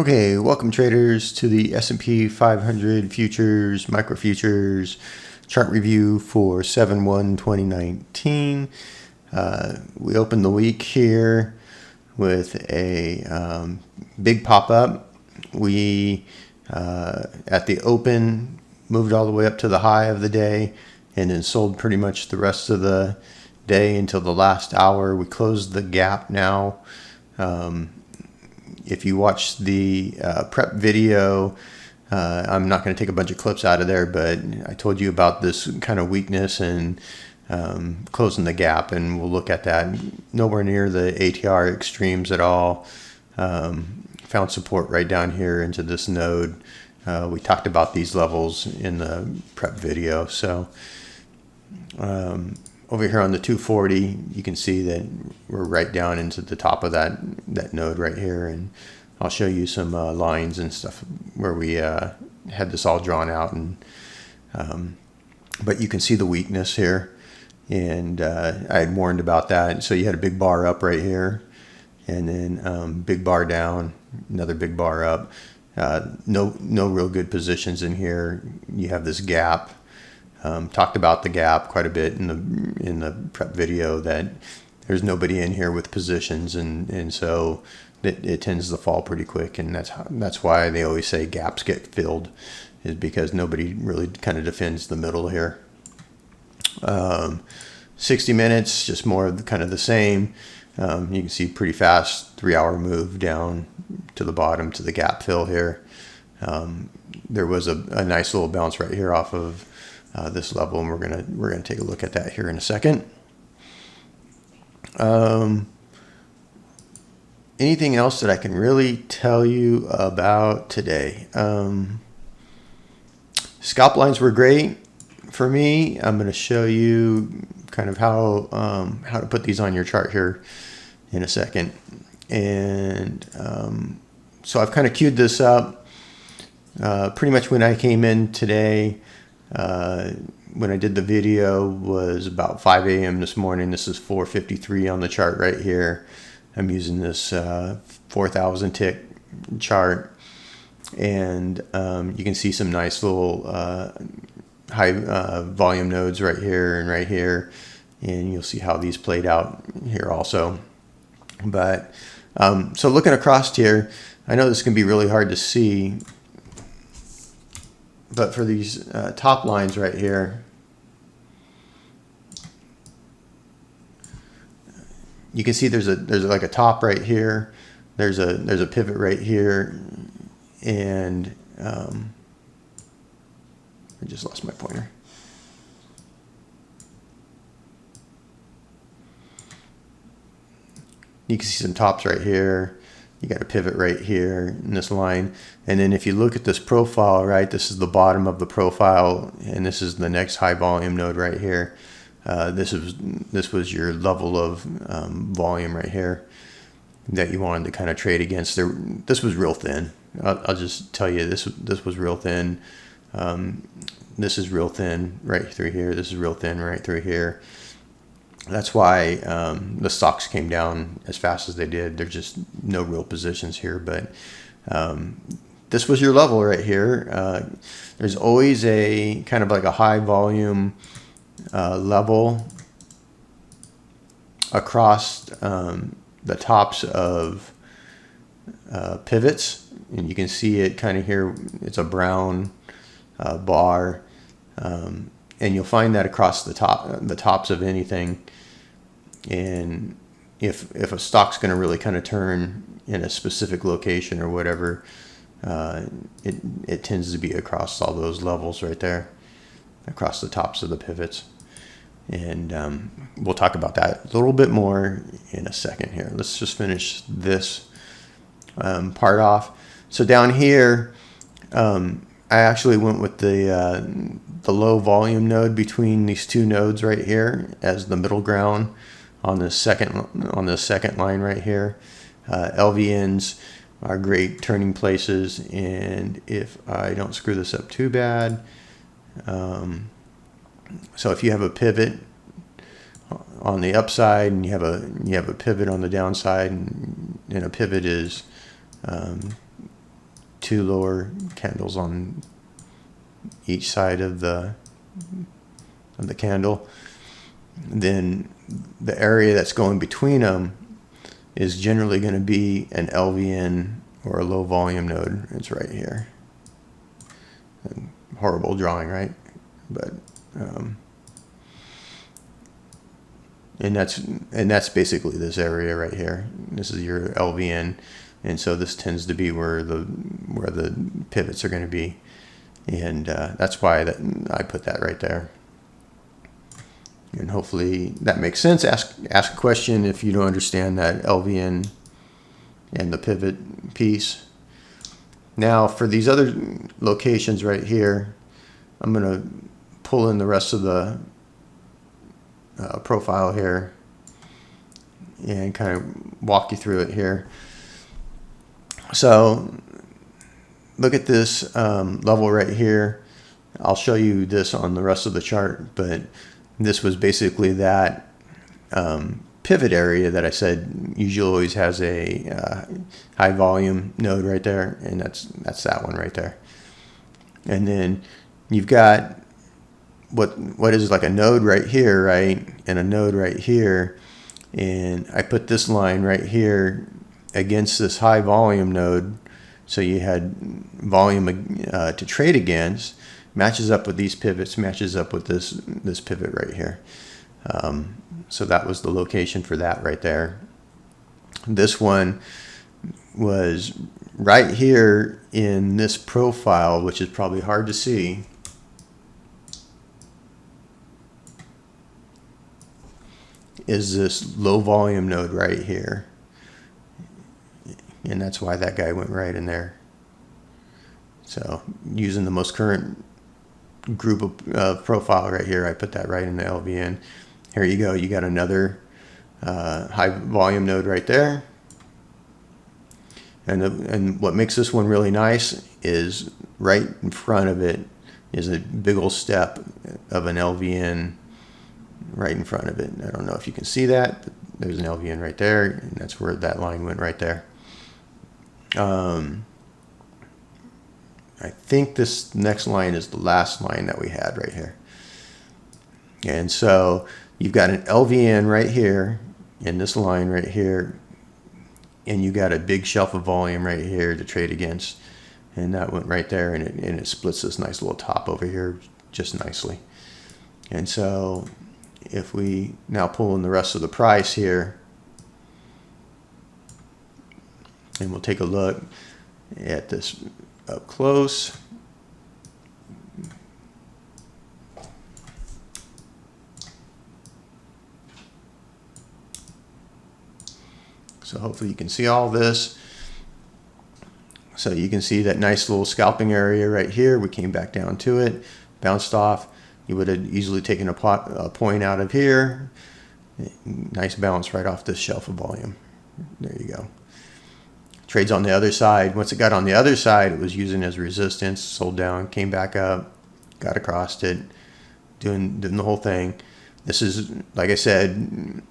Okay, welcome traders to the S&P 500 futures, micro futures chart review for 7/1/2019. We opened the week here with a big pop-up. We, at the open, moved all the way up to the high of the day and then sold pretty much the rest of the day until the last hour. We closed the gap now. If you watch the prep video, I'm not going to take a bunch of clips out of there, but I told you about this kind of weakness and closing the gap, and we'll look at that. Nowhere near the ATR extremes at all. Found support right down here into this node. We talked about these levels in the prep video. So over here on the 240, you can see that we're right down into the top of that node right here, and I'll show you some lines and stuff where we had this all drawn out, and but you can see the weakness here, and I had warned about that. So you had a big bar up right here, and then big bar down, another big bar up. No real good positions in here. You have this gap. Talked about the gap quite a bit in the prep video, that there's nobody in here with positions, and so it tends to fall pretty quick, and that's why they always say gaps get filled, is because nobody really kind of defends the middle here. 60 minutes, just more of kind of the same. You can see pretty fast 3-hour move down to the bottom to the gap fill here. There was a nice little bounce right here off of this level, and we're gonna take a look at that here in a second. Anything else that I can really tell you about today? Scalp lines were great for me. I'm going to show you kind of how to put these on your chart here in a second. And so I've kind of queued this up. Pretty much when I came in today, when I did the video, was about 5 a.m. this morning. This is 4:53 on the chart right here. I'm using this 4,000 tick chart, and you can see some nice little high volume nodes right here and right here, and you'll see how these played out here also. But so looking across here, I know this can be really hard to see, but for these top lines right here, you can see there's like a top right here. There's a pivot right here, and I just lost my pointer. You can see some tops right here. You got a pivot right here in this line, and then if you look at this profile, right, this is the bottom of the profile, and this is the next high volume node right here. This was your level of volume right here that you wanted to kind of trade against. This was real thin. I'll just tell you, this was real thin. This is real thin right through here. This is real thin right through here. That's why the stocks came down as fast as they did. There's just no real positions here, but this was your level right here. There's always a kind of like a high volume level across the tops of pivots, and you can see it kind of here. It's a brown bar, and you'll find that across the tops of anything. And if a stock's going to really kind of turn in a specific location or whatever, it tends to be across all those levels right there, across the tops of the pivots. And we'll talk about that a little bit more in a second here. Let's just finish this part off. So down here, I actually went with the low volume node between these two nodes right here as the middle ground on the second line right here. LVNs are great turning places, and if I don't screw this up too bad, so if you have a pivot on the upside and you have a pivot on the downside, and a pivot is 2 lower candles on each side of the candle. Then the area that's going between them is generally going to be an LVN or a low volume node. It's right here. Horrible drawing, right? But and that's basically this area right here. This is your LVN, and so this tends to be where the pivots are going to be, and that's why I put that right there. And hopefully that makes sense. Ask a question if you don't understand that LVN and the pivot piece. Now for these other locations right here, I'm going to pull in the rest of the profile here and kind of walk you through it here. So look at this level right here. I'll show you this on the rest of the chart, but this was basically that pivot area that I said usually always has a high volume node right there, and that's that one right there. And then you've got what is like a node right here, right, and a node right here, and I put this line right here against this high volume node, so you had volume to trade against. Matches up with these pivots, matches up with this pivot right here. So that was the location for that right there. This one was right here in this profile, which is probably hard to see. Is this low volume node right here. And that's why that guy went right in there. So using the most current group of profile right here, I put that right in the LVN. Here you go. You got another high volume node right there. And what makes this one really nice is right in front of it is a big old step of an LVN right in front of it. I don't know if you can see that, but there's an LVN right there, and that's where that line went right there. I think this next line is the last line that we had right here. And so you've got an LVN right here in this line right here, and you got a big shelf of volume right here to trade against, and that went right there, and it splits this nice little top over here just nicely. And so if we now pull in the rest of the price here, and we'll take a look at this up close. So hopefully you can see all this. So you can see that nice little scalping area right here. We came back down to it, bounced off. You would have easily taken a point out of here. Nice bounce right off this shelf of volume. There you go. Trades on the other side. Once it got on the other side, it was using as resistance, sold down, came back up, got across it, doing the whole thing. This is, like I said,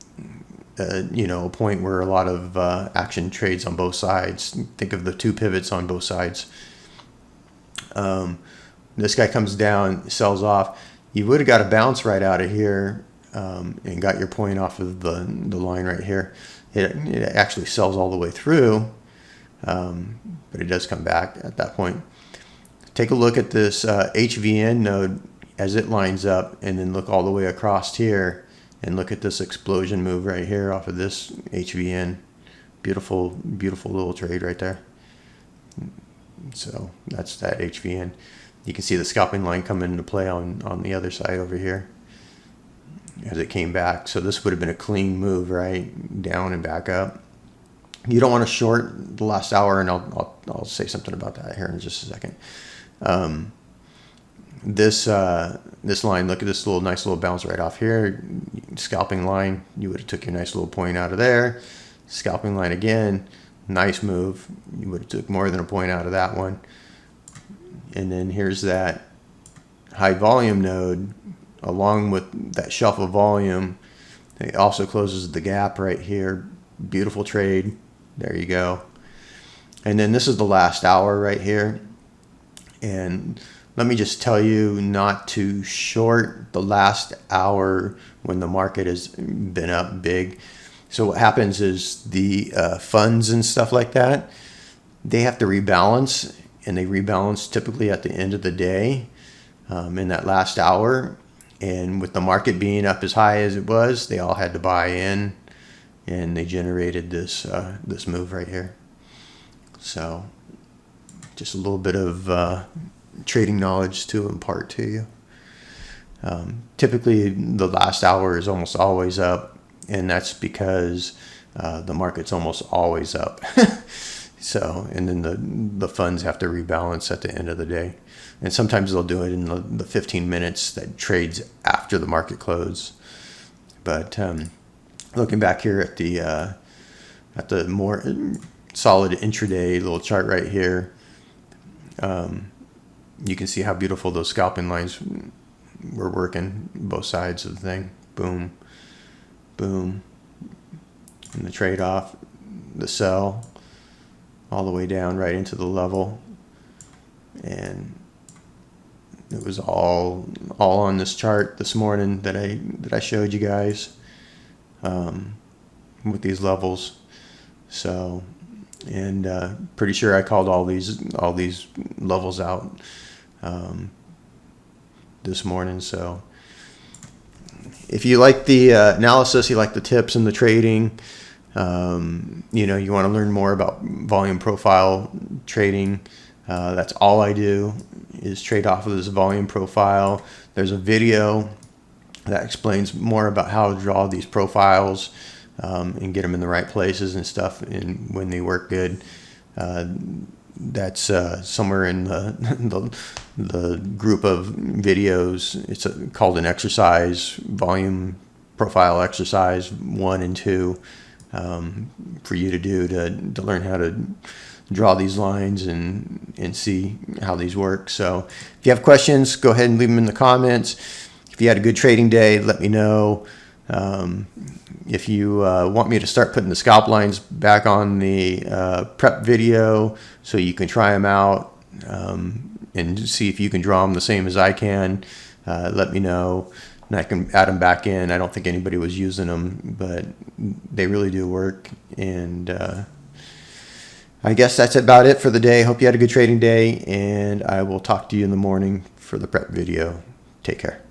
a point where a lot of action trades on both sides. Think of the two pivots on both sides. This guy comes down, sells off. You would have got a bounce right out of here and got your point off of the line right here. It actually sells all the way through. But it does come back at that point. Take a look at this HVN node as it lines up, and then look all the way across here and look at this explosion move right here off of this HVN. Beautiful, beautiful little trade right there. So that's that HVN. You can see the scalping line come into play on the other side over here as it came back. So this would have been a clean move, right? Down and back up. You don't want to short the last hour, and I'll say something about that here in just a second. This line, look at this nice little bounce right off here. Scalping line, you would have took your nice little point out of there. Scalping line again, nice move. You would have took more than a point out of that one. And then here's that high volume node along with that shelf of volume. It also closes the gap right here. Beautiful trade. There you go. And then this is the last hour right here. And let me just tell you not to short the last hour when the market has been up big. So what happens is the funds and stuff like that, they have to rebalance, and they rebalance typically at the end of the day in that last hour. And with the market being up as high as it was, they all had to buy in, and they generated this this move right here. So just a little bit of trading knowledge to impart to you. Typically, the last hour is almost always up, and that's because the market's almost always up. So, and then the funds have to rebalance at the end of the day. And sometimes they'll do it in the 15 minutes that trades after the market close. But looking back here at the more solid intraday little chart right here, you can see how beautiful those scalping lines were working both sides of the thing. Boom, boom, and the trade off, the sell, all the way down right into the level, and it was all on this chart this morning that I showed you guys with these levels. So, and pretty sure I called all these levels out this morning. So if you like the analysis, you like the tips and the trading, you want to learn more about volume profile trading, that's all I do is trade off of this volume profile. There's a video that explains more about how to draw these profiles and get them in the right places and stuff, and when they work good. That's somewhere in the group of videos. It's called an exercise, volume profile exercise 1 and 2, for you to do to learn how to draw these lines and see how these work. So if you have questions, go ahead and leave them in the comments. If you had a good trading day, let me know. If you want me to start putting the scalp lines back on the prep video so you can try them out and see if you can draw them the same as I can, let me know, and I can add them back in. I don't think anybody was using them, but they really do work. And I guess that's about it for the day. Hope you had a good trading day, and I will talk to you in the morning for the prep video. Take care.